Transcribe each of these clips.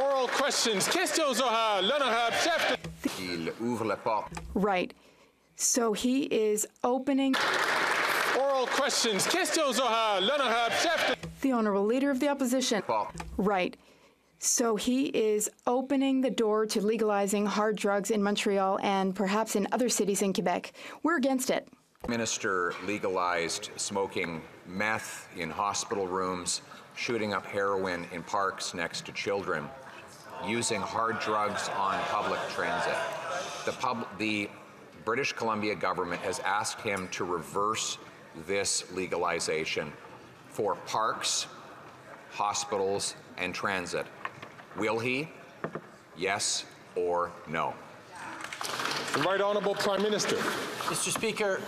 Oral questions. Questions orales. L'honorable chef de... Il ouvre la porte. Right. So he is opening... Oral questions. Questions orales. L'honorable chef de... The Honourable Leader of the Opposition. Right. So he is opening the door to legalizing hard drugs in Montreal and perhaps in other cities in Quebec. We're against it. Minister legalized smoking meth in hospital rooms, shooting up heroin in parks next to children, using hard drugs on public transit. The British Columbia government has asked him to reverse this legalization for parks, hospitals, and transit. Will he? Yes or no? The Right Honourable Prime Minister. Mr. Speaker,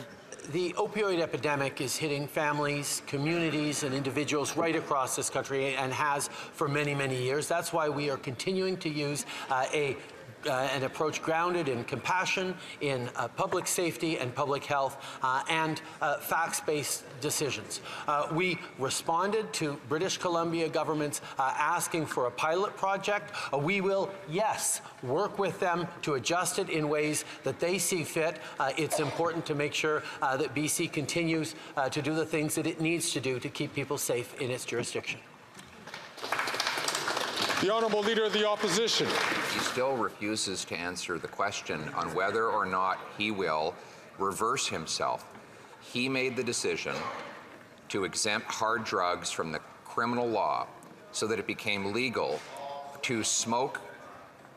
the opioid epidemic is hitting families, communities, and individuals right across this country and has for many, many years. That's why we are continuing to use an approach grounded in compassion, in public safety and public health, and facts-based decisions. We responded to British Columbia government's asking for a pilot project. We will, yes, work with them to adjust it in ways that they see fit. It's important to make sure that BC continues to do the things that it needs to do to keep people safe in its jurisdiction. The Honourable Leader of the Opposition. He still refuses to answer the question on whether or not he will reverse himself. He made the decision to exempt hard drugs from the criminal law so that it became legal to smoke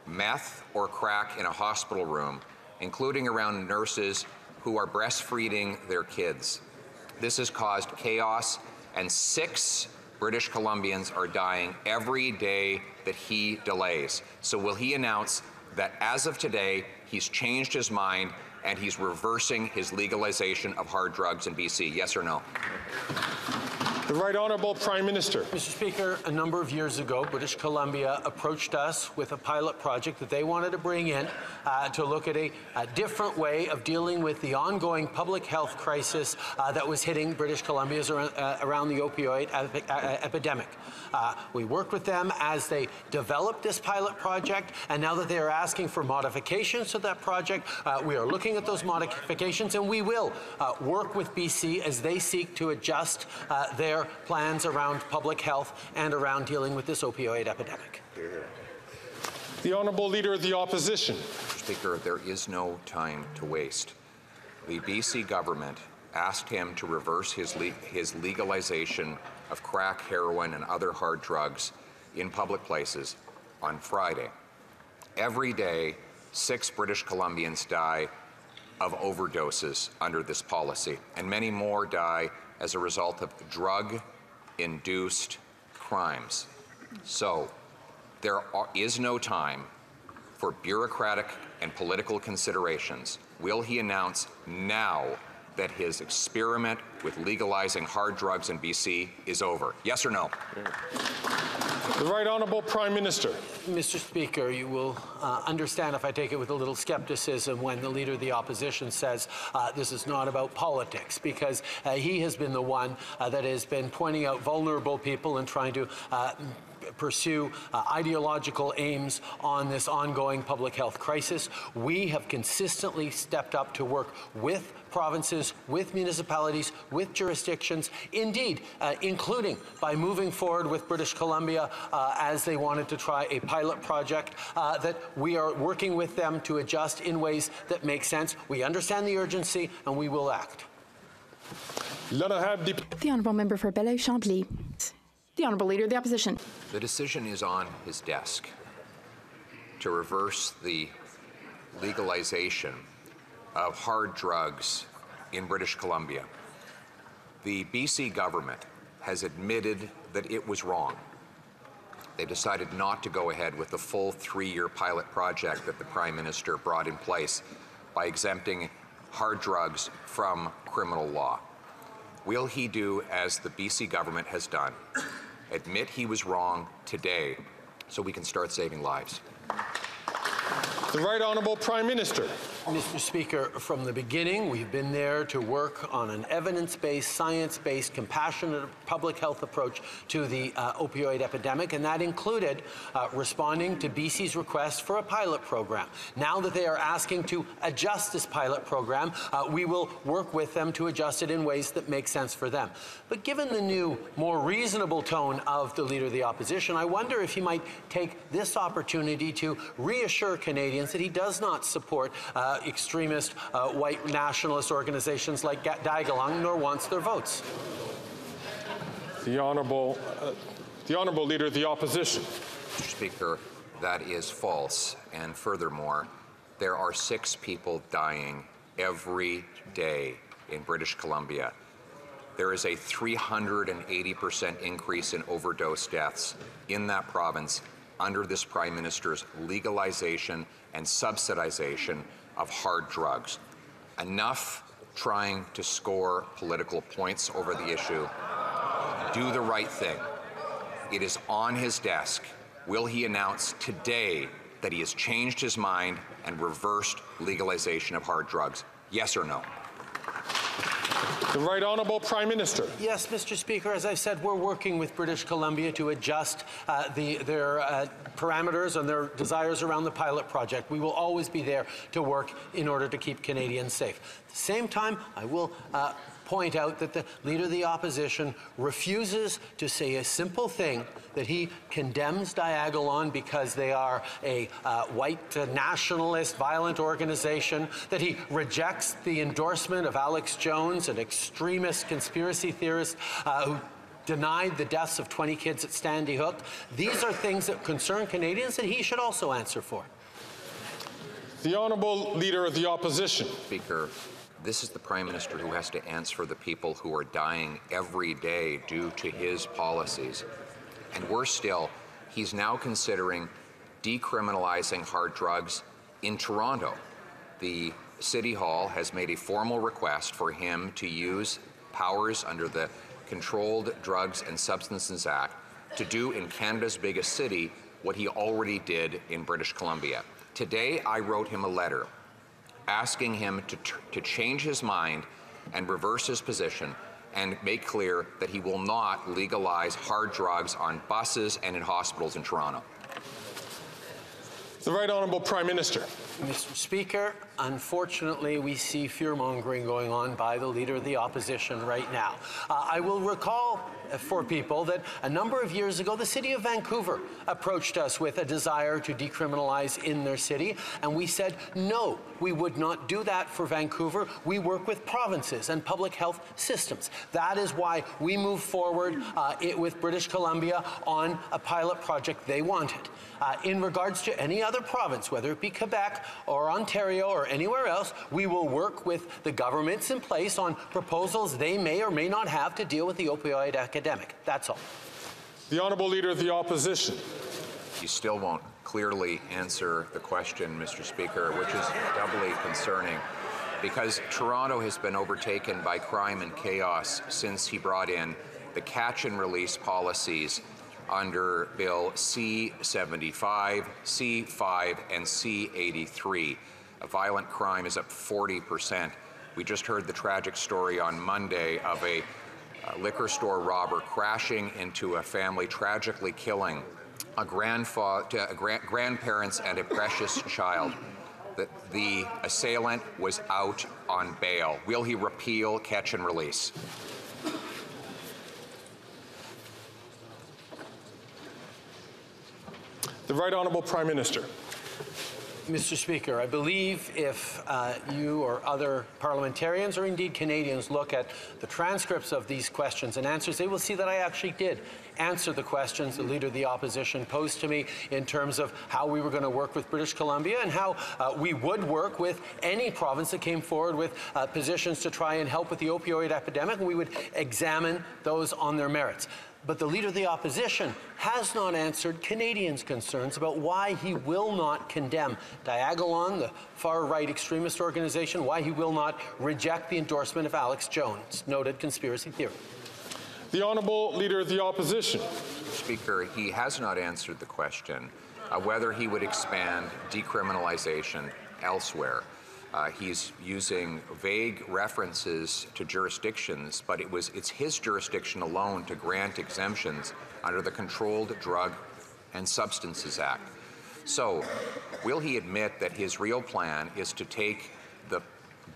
meth or crack in a hospital room, including around nurses who are breastfeeding their kids. This has caused chaos, and 6 British Columbians are dying every day that he delays. So will he announce that as of today, he's changed his mind and he's reversing his legalization of hard drugs in BC? Yes or no? The Right Honourable Prime Minister. Mr. Speaker, a number of years ago, British Columbia approached us with a pilot project that they wanted to bring in to look at a different way of dealing with the ongoing public health crisis that was hitting British Columbia around the opioid epidemic. We worked with them as they developed this pilot project, and now that they are asking for modifications to that project, we are looking at those modifications, and we will work with BC as they seek to adjust their plans around public health and around dealing with this opioid epidemic. The Honourable Leader of the Opposition. Mr. Speaker, there is no time to waste. The BC government asked him to reverse his legalization of crack, heroin, and other hard drugs in public places on Friday. Every day, 6 British Columbians die of overdoses under this policy, and many more die as a result of drug-induced crimes. So there is no time for bureaucratic and political considerations. Will he announce now that his experiment with legalizing hard drugs in BC is over? Yes or no? The Right Honourable Prime Minister. Mr. Speaker, you will understand if I take it with a little skepticism when the Leader of the Opposition says this is not about politics, because he has been the one that has been pointing out vulnerable people and trying to pursue ideological aims on this ongoing public health crisis. We have consistently stepped up to work with provinces, with municipalities, with jurisdictions, indeed, including by moving forward with British Columbia as they wanted to try a pilot project that we are working with them to adjust in ways that make sense. We understand the urgency and we will act. The Honourable Member for Belleuil-Chambly. The Honourable Leader of the Opposition. The decision is on his desk to reverse the legalization of hard drugs in British Columbia. The BC government has admitted that it was wrong. They decided not to go ahead with the full 3-year pilot project that the Prime Minister brought in place by exempting hard drugs from criminal law. Will he do as the BC government has done? Admit he was wrong today so we can start saving lives. The Right Honourable Prime Minister. Mr. Speaker, from the beginning, we've been there to work on an evidence-based, science-based, compassionate public health approach to the opioid epidemic, and that included responding to BC's request for a pilot program. Now that they are asking to adjust this pilot program, we will work with them to adjust it in ways that make sense for them. But given the new, more reasonable tone of the Leader of the Opposition, I wonder if he might take this opportunity to reassure Canadians that he does not support extremist white nationalist organizations like Diagolung, nor wants their votes. The Honourable Leader of the Opposition. Mr. Speaker, that is false. And furthermore, there are 6 people dying every day in British Columbia. There is a 380% increase in overdose deaths in that province under this Prime Minister's legalization and subsidization of hard drugs. Enough trying to score political points over the issue. Do the right thing. It is on his desk. Will he announce today that he has changed his mind and reversed legalization of hard drugs? Yes or no? The Right Honourable Prime Minister. Yes, Mr. Speaker. As I said, we're working with British Columbia to adjust their parameters and their desires around the pilot project. We will always be there to work in order to keep Canadians safe. At the same time, I will point out that the Leader of the Opposition refuses to say a simple thing, that he condemns Diagolung because they are a white nationalist violent organization, that he rejects the endorsement of Alex Jones, an extremist conspiracy theorist who denied the deaths of 20 kids at Sandy Hook. These are things that concern Canadians that he should also answer for. The Honourable Leader of the Opposition. Speaker, this is the Prime Minister who has to answer for the people who are dying every day due to his policies. And worse still, he's now considering decriminalizing hard drugs in Toronto. The City Hall has made a formal request for him to use powers under the Controlled Drugs and Substances Act to do in Canada's biggest city what he already did in British Columbia. Today, I wrote him a letter asking him to change his mind and reverse his position and make clear that he will not legalize hard drugs on buses and in hospitals in Toronto. The Right Honourable Prime Minister. Mr. Speaker, unfortunately, we see fear-mongering going on by the Leader of the Opposition right now. I will recall for people that a number of years ago, the City of Vancouver approached us with a desire to decriminalize in their city, and we said, no, we would not do that for Vancouver. We work with provinces and public health systems. That is why we moved forward with British Columbia on a pilot project they wanted. In regards to any other province, whether it be Quebec or Ontario or anywhere else, we will work with the governments in place on proposals they may or may not have to deal with the opioid epidemic. That's all. The Honourable Leader of the Opposition. You still won't clearly answer the question, Mr. Speaker, which is doubly concerning because Toronto has been overtaken by crime and chaos since he brought in the catch and release policies under Bill C-75, C-5, and C-83. Violent crime is up 40%. We just heard the tragic story on Monday of a liquor store robber crashing into a family, tragically killing a grandparents and a precious child. The assailant was out on bail. Will he repeal catch and release? The Right Honourable Prime Minister. Mr. Speaker, I believe if you or other parliamentarians or indeed Canadians look at the transcripts of these questions and answers, they will see that I actually did answer the questions the Leader of the Opposition posed to me in terms of how we were going to work with British Columbia and how we would work with any province that came forward with positions to try and help with the opioid epidemic, and we would examine those on their merits. But the Leader of the Opposition has not answered Canadians' concerns about why he will not condemn Diagolung, the far-right extremist organization, why he will not reject the endorsement of Alex Jones, noted conspiracy theorist. The Honourable Leader of the Opposition. Speaker, he has not answered the question whether he would expand decriminalization elsewhere. He's using vague references to jurisdictions, but it's his jurisdiction alone to grant exemptions under the Controlled Drug and Substances Act. So, will he admit that his real plan is to take the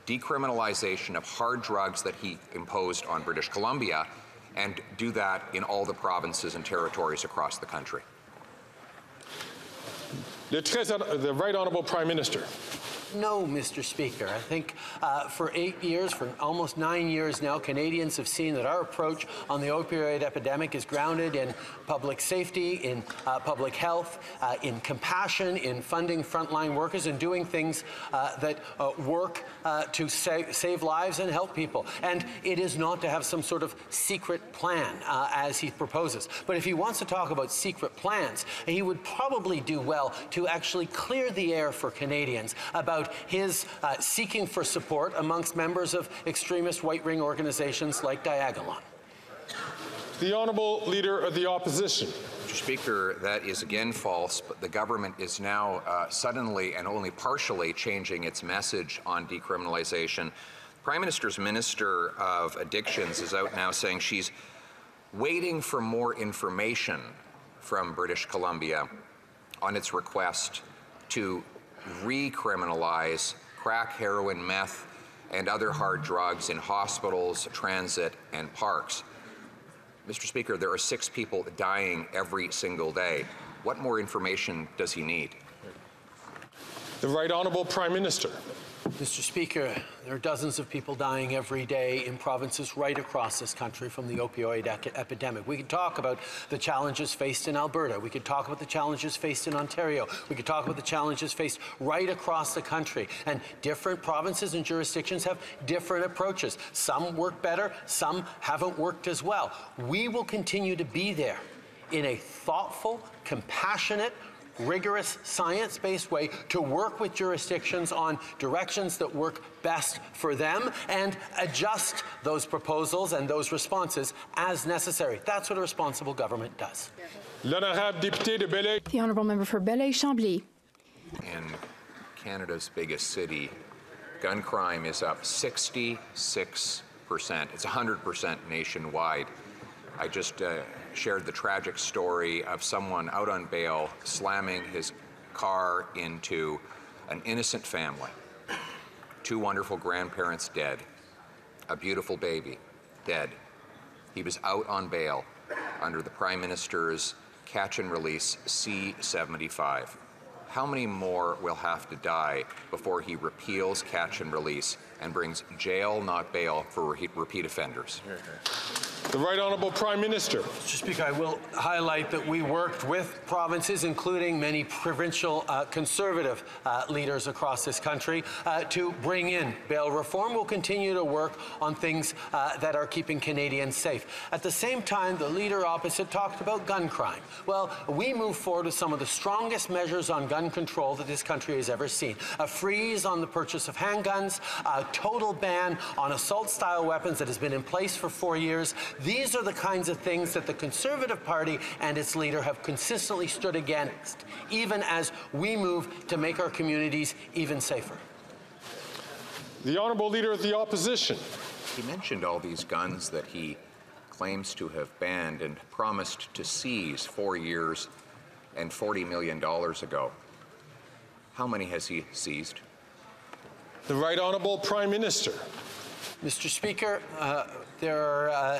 decriminalization of hard drugs that he imposed on British Columbia and do that in all the provinces and territories across the country? The Right Honourable Prime Minister. No, Mr. Speaker. I think for 8 years, for almost 9 years now, Canadians have seen that our approach on the opioid epidemic is grounded in public safety, in public health, in compassion, in funding frontline workers, and doing things that work to save lives and help people. And it is not to have some sort of secret plan, as he proposes. But if he wants to talk about secret plans, he would probably do well to actually clear the air for Canadians about his seeking for support amongst members of extremist right-wing organizations like Diagolon. The Honourable Leader of the Opposition. Mr. Speaker, that is again false, but the government is now suddenly and only partially changing its message on decriminalization. The Prime Minister's Minister of Addictions is out now saying she's waiting for more information from British Columbia on its request to recriminalize crack, heroin, meth, and other hard drugs in hospitals, transit, and parks. Mr. Speaker, there are 6 people dying every single day. What more information does he need? The Right Honourable Prime Minister. Mr. Speaker, there are dozens of people dying every day in provinces right across this country from the opioid epidemic. We could talk about the challenges faced in Alberta. We could talk about the challenges faced in Ontario. We could talk about the challenges faced right across the country. And different provinces and jurisdictions have different approaches. Some work better, some haven't worked as well. We will continue to be there in a thoughtful, compassionate, rigorous, science-based way to work with jurisdictions on directions that work best for them and adjust those proposals and those responses as necessary. That's what a responsible government does. L'honorable député de Belleuil. The Honourable Member for Belleuil-Chambly. In Canada's biggest city, gun crime is up 66%. It's 100% nationwide. I just shared the tragic story of someone out on bail slamming his car into an innocent family. 2 wonderful grandparents dead. A beautiful baby dead. He was out on bail under the Prime Minister's catch and release C-75. How many more will have to die before he repeals catch and release and brings jail, not bail, for repeat offenders? The Right Honourable Prime Minister. Mr. Speaker, I will highlight that we worked with provinces, including many provincial Conservative leaders across this country, to bring in bail reform. We'll continue to work on things that are keeping Canadians safe. At the same time, the leader opposite talked about gun crime. Well, we move forward with some of the strongest measures on gun control that this country has ever seen. A freeze on the purchase of handguns, a total ban on assault-style weapons that has been in place for 4 years. These are the kinds of things that the Conservative Party and its leader have consistently stood against, even as we move to make our communities even safer. The Honourable Leader of the Opposition. He mentioned all these guns that he claims to have banned and promised to seize 4 years and $40 million ago. How many has he seized? The Right Honourable Prime Minister. Mr. Speaker, there are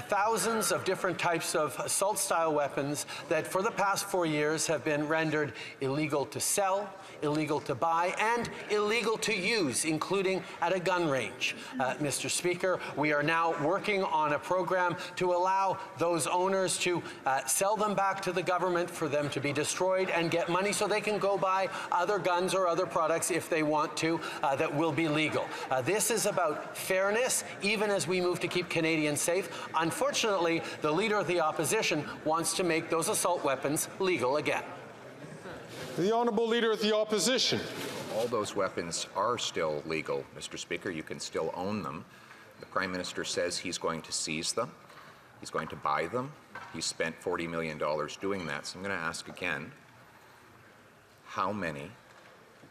thousands of different types of assault-style weapons that for the past 4 years have been rendered illegal to sell, illegal to buy, and illegal to use, including at a gun range. Mr. Speaker, we are now working on a program to allow those owners to sell them back to the government for them to be destroyed and get money so they can go buy other guns or other products if they want to that will be legal. This is about fairness, even as we move to keep Canadians safe. Unfortunately, the Leader of the Opposition wants to make those assault weapons legal again. The Honourable Leader of the Opposition. All those weapons are still legal, Mr. Speaker. You can still own them. The Prime Minister says he's going to seize them. He's going to buy them. He spent $40 million doing that. So I'm going to ask again, how many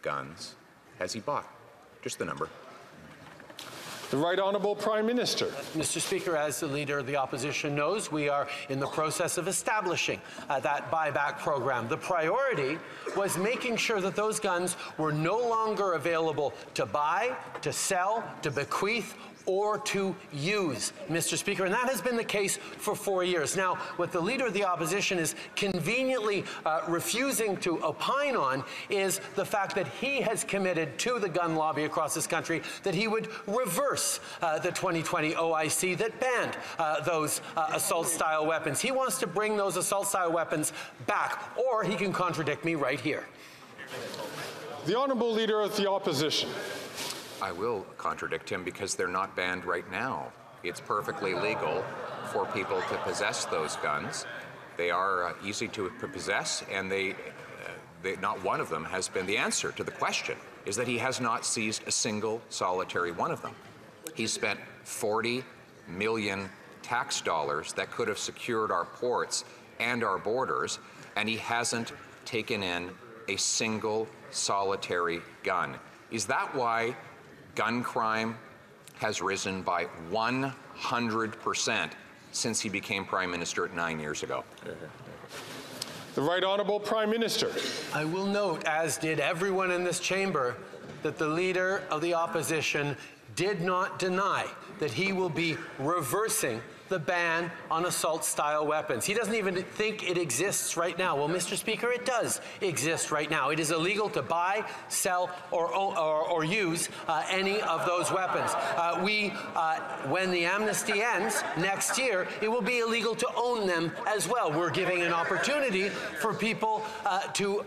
guns has he bought Just the number. The Right Honourable Prime Minister. Mr. Speaker, as the Leader of the Opposition knows, we are in the process of establishing that buyback program. The priority was making sure that those guns were no longer available to buy, to sell, to bequeath, or to use, Mr. Speaker, and that has been the case for 4 years. Now, what the Leader of the Opposition is conveniently refusing to opine on is the fact that he has committed to the gun lobby across this country that he would reverse the 2020 OIC that banned those assault-style weapons. He wants to bring those assault-style weapons back, or he can contradict me right here. The Honourable Leader of the Opposition. I will contradict him because they're not banned right now. It's perfectly legal for people to possess those guns. They are easy to possess, and not one of them has been the answer to the question, is that he has not seized a single solitary one of them. He's spent 40 million tax dollars that could have secured our ports and our borders, and he hasn't taken in a single solitary gun. Is that why gun crime has risen by 100% since he became Prime Minister 9 years ago? The Right Honourable Prime Minister. I will note, as did everyone in this chamber, that the Leader of the Opposition did not deny that he will be reversing the ban on assault-style weapons. He doesn't even think it exists right now. Well, Mr. Speaker, it does exist right now. It is illegal to buy, sell, or use any of those weapons. When the amnesty ends next year, it will be illegal to own them as well. We're giving an opportunity for people to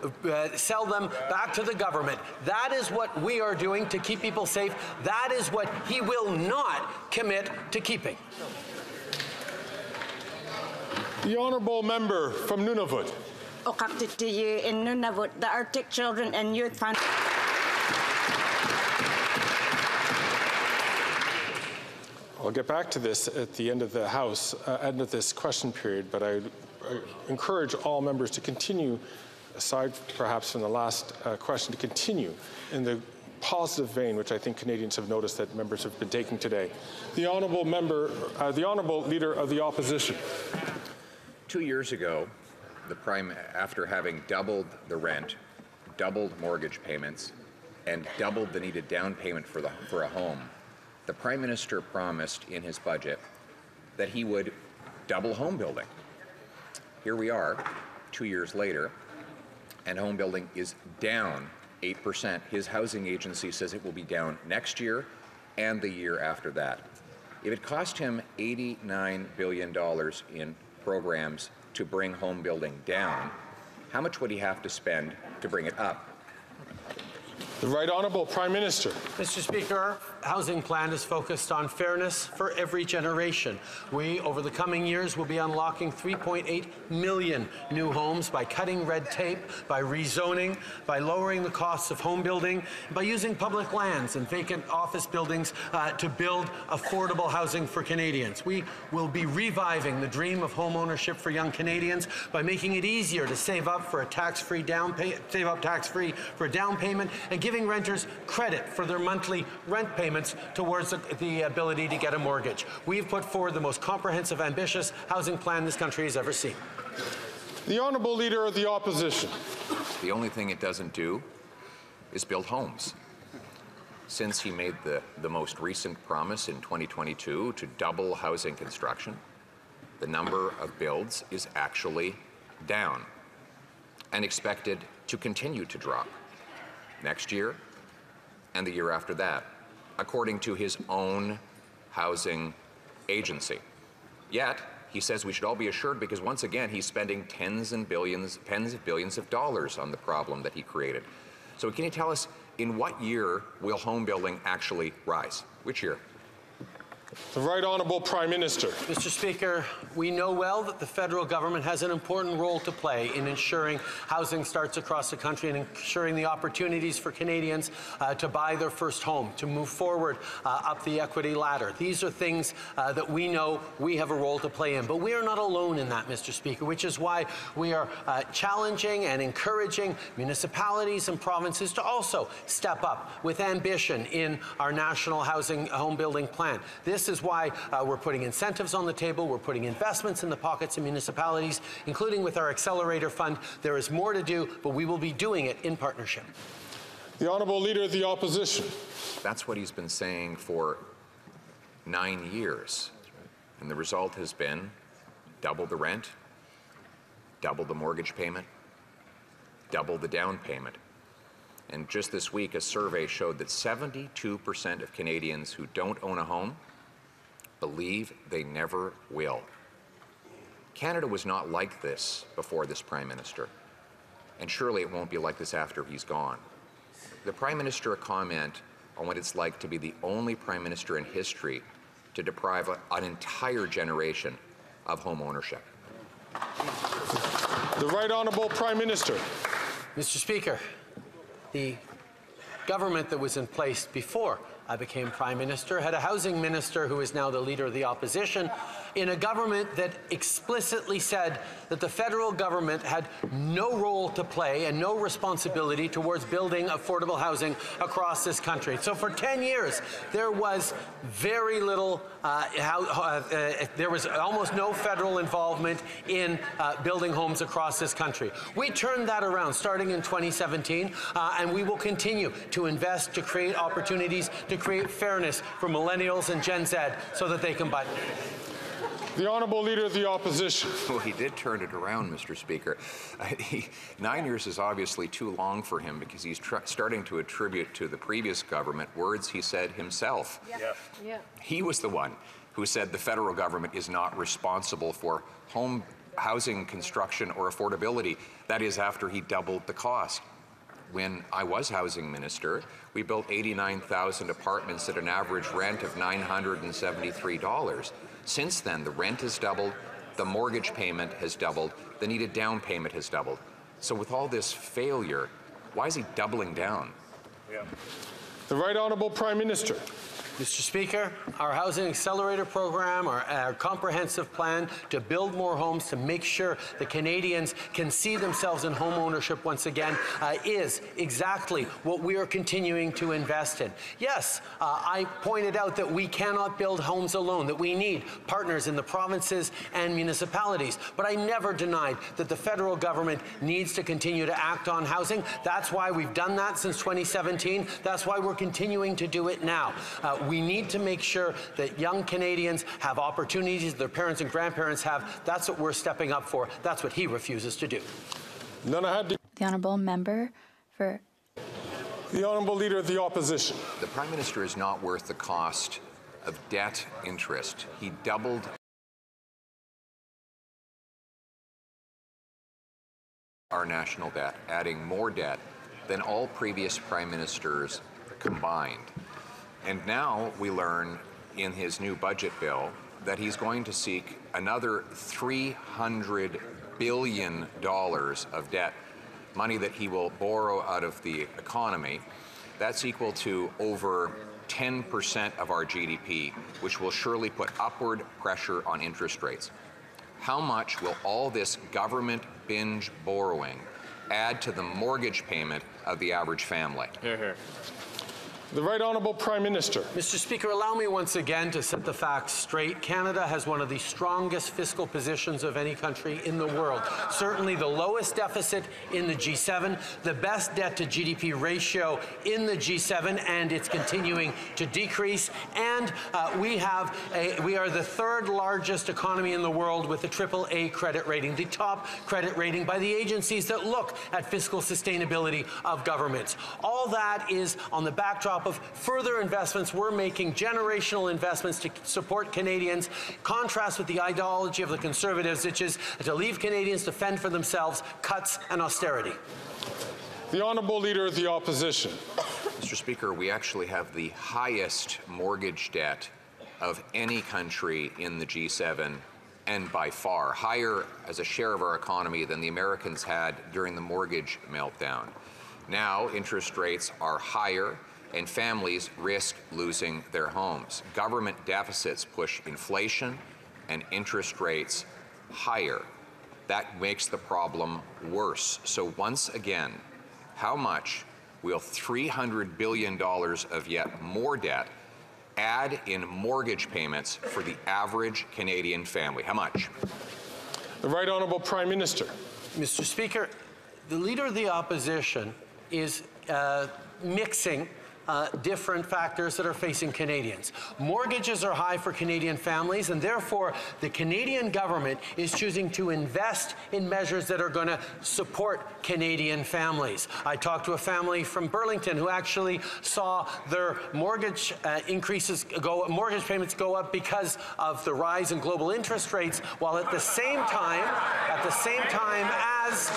sell them back to the government. That is what we are doing to keep people safe. That is what he will not commit to keeping. The Honourable Member from Nunavut. To you in Nunavut, the Arctic Children and Youth Fund. I'll get back to this at the end of the House, end of this question period, but I encourage all members to continue, aside perhaps from the last question, to continue in the positive vein, which I think Canadians have noticed that members have been taking today. The Honourable Member, the Honourable Leader of the Opposition. 2 years ago, after having doubled the rent, doubled mortgage payments, and doubled the needed down payment for a home, the Prime Minister promised in his budget that he would double home building. Here we are, 2 years later, and home building is down 8%. His housing agency says it will be down next year and the year after that. If it cost him $89 billion in programs to bring home building down, how much would he have to spend to bring it up? The Right Honourable Prime Minister. Mr. Speaker, our housing plan is focused on fairness for every generation. We, over the coming years, will be unlocking 3.8 million new homes by cutting red tape, by rezoning, by lowering the costs of home building, by using public lands and vacant office buildings to build affordable housing for Canadians. We will be reviving the dream of home ownership for young Canadians by making it easier to save up for a tax-free down payment and giving renters credit for their monthly rent payments towards the ability to get a mortgage. We've put forward the most comprehensive, ambitious housing plan this country has ever seen. The Honourable Leader of the Opposition. The only thing it doesn't do is build homes. Since he made the most recent promise in 2022 to double housing construction, the number of builds is actually down and expected to continue to drop next year and the year after that, according to his own housing agency. Yet, he says we should all be assured because once again, he's spending tens of billions of dollars on the problem that he created. So can you tell us, in what year will home building actually rise? Which year? The Right Honourable Prime Minister. Mr. Speaker, we know well that the federal government has an important role to play in ensuring housing starts across the country and ensuring the opportunities for Canadians to buy their first home, to move forward up the equity ladder. These are things that we know we have a role to play in. But we are not alone in that, Mr. Speaker, which is why we are challenging and encouraging municipalities and provinces to also step up with ambition in our national housing home building plan. This is why we're putting incentives on the table. We're putting investments in the pockets of municipalities, including with our Accelerator Fund. There is more to do, but we will be doing it in partnership. The Honourable Leader of the Opposition. That's what he's been saying for 9 years. And the result has been double the rent, double the mortgage payment, double the down payment. And just this week, a survey showed that 72% of Canadians who don't own a home believe they never will. Canada was not like this before this Prime Minister, and surely it won't be like this after he's gone. The Prime Minister a comment on what it's like to be the only Prime Minister in history to deprive an entire generation of home ownership. The Right Honourable Prime Minister. Mr. Speaker, the government that was in place before I became Prime Minister had a housing minister who is now the Leader of the Opposition, in a government that explicitly said that the federal government had no role to play and no responsibility towards building affordable housing across this country. So for 10 years, there was very little, there was almost no federal involvement in building homes across this country. We turned that around starting in 2017, and we will continue to invest, to create opportunities, to create fairness for millennials and Gen Z so that they can buy. The Honourable Leader of the Opposition. Well, he did turn it around, Mr. Speaker. 9 years is obviously too long for him because he's starting to attribute to the previous government words he said himself. Yeah. He was the one who said the federal government is not responsible for home housing construction or affordability. That is after he doubled the cost. When I was housing minister, we built 89,000 apartments at an average rent of $973. Since then, the rent has doubled, the mortgage payment has doubled, the needed down payment has doubled. So with all this failure, why is he doubling down? Yeah. The Right Honourable Prime Minister. Mr. Speaker, our Housing Accelerator program, our comprehensive plan to build more homes, to make sure that Canadians can see themselves in home ownership once again, is exactly what we are continuing to invest in. Yes, I pointed out that we cannot build homes alone, that we need partners in the provinces and municipalities, but I never denied that the federal government needs to continue to act on housing. That's why we've done that since 2017. That's why we're continuing to do it now. We need to make sure that young Canadians have opportunities their parents and grandparents have. That's what we're stepping up for. That's what he refuses to do. The Honourable Member for... The Honourable Leader of the Opposition. The Prime Minister is not worth the cost of debt interest. He doubled our national debt, adding more debt than all previous Prime Ministers combined. And now we learn in his new budget bill that he's going to seek another $300 billion of debt, money that he will borrow out of the economy. That's equal to over 10% of our GDP, which will surely put upward pressure on interest rates. How much will all this government binge borrowing add to the mortgage payment of the average family? The Right Honourable Prime Minister. Mr. Speaker, allow me once again to set the facts straight. Canada has one of the strongest fiscal positions of any country in the world. Certainly the lowest deficit in the G7, the best debt to GDP ratio in the G7, and it's continuing to decrease. And we are the third largest economy in the world with a AAA credit rating, the top credit rating by the agencies that look at fiscal sustainability of governments. All that is on the backdrop of further investments. We're making generational investments to support Canadians. Contrast with the ideology of the Conservatives, which is to leave Canadians to fend for themselves, cuts and austerity. The Honourable Leader of the Opposition. Mr. Speaker, we actually have the highest mortgage debt of any country in the G7, and by far higher as a share of our economy than the Americans had during the mortgage meltdown. Now interest rates are higher and families risk losing their homes. Government deficits push inflation and interest rates higher. That makes the problem worse. So once again, how much will $300 billion of yet more debt add in mortgage payments for the average Canadian family? How much? The Right Honourable Prime Minister. Mr. Speaker, the Leader of the Opposition is mixing different factors that are facing Canadians. Mortgages are high for Canadian families, and therefore the Canadian government is choosing to invest in measures that are going to support Canadian families. I talked to a family from Burlington who actually saw their mortgage mortgage payments go up because of the rise in global interest rates, while at the same time as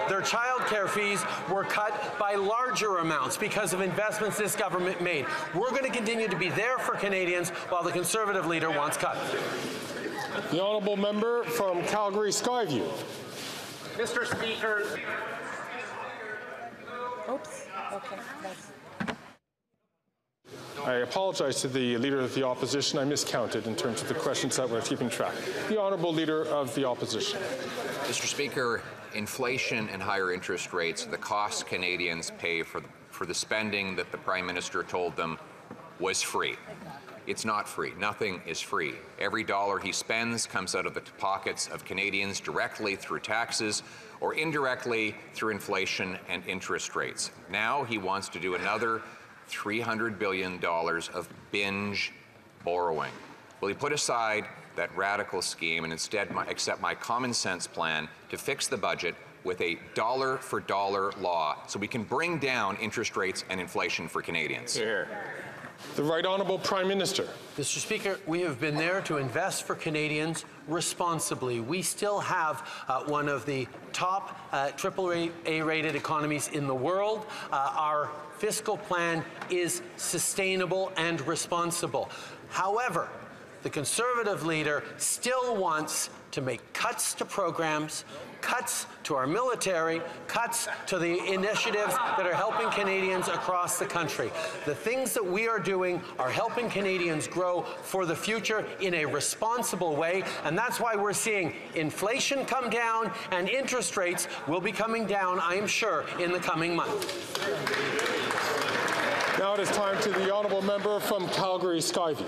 their child care fees were cut by larger amounts because of investments this government made. We're going to continue to be there for Canadians while the Conservative leader wants cuts. The honourable member from Calgary Skyview. Mr. Speaker. Oops. Okay. I apologize to the Leader of the Opposition. I miscounted in terms of the questions that we're keeping track. The Honourable Leader of the Opposition. Mr. Speaker, inflation and higher interest rates are the costs Canadians pay for the spending that the Prime Minister told them was free. It's not free. Nothing is free. Every dollar he spends comes out of the pockets of Canadians directly through taxes or indirectly through inflation and interest rates. Now he wants to do another $300 billion of binge borrowing. Will he put aside that radical scheme and instead accept my common sense plan to fix the budget with a dollar-for-dollar law so we can bring down interest rates and inflation for Canadians? Here. The Right Honourable Prime Minister. Mr. Speaker, we have been there to invest for Canadians responsibly. We still have one of the top AAA-rated economies in the world. Our fiscal plan is sustainable and responsible. However, the Conservative leader still wants to make cuts to programs, cuts to our military, cuts to the initiatives that are helping Canadians across the country. The things that we are doing are helping Canadians grow for the future in a responsible way, and that's why we're seeing inflation come down and interest rates will be coming down, I am sure, in the coming months. Now it is time to the Honourable Member from Calgary Skyview.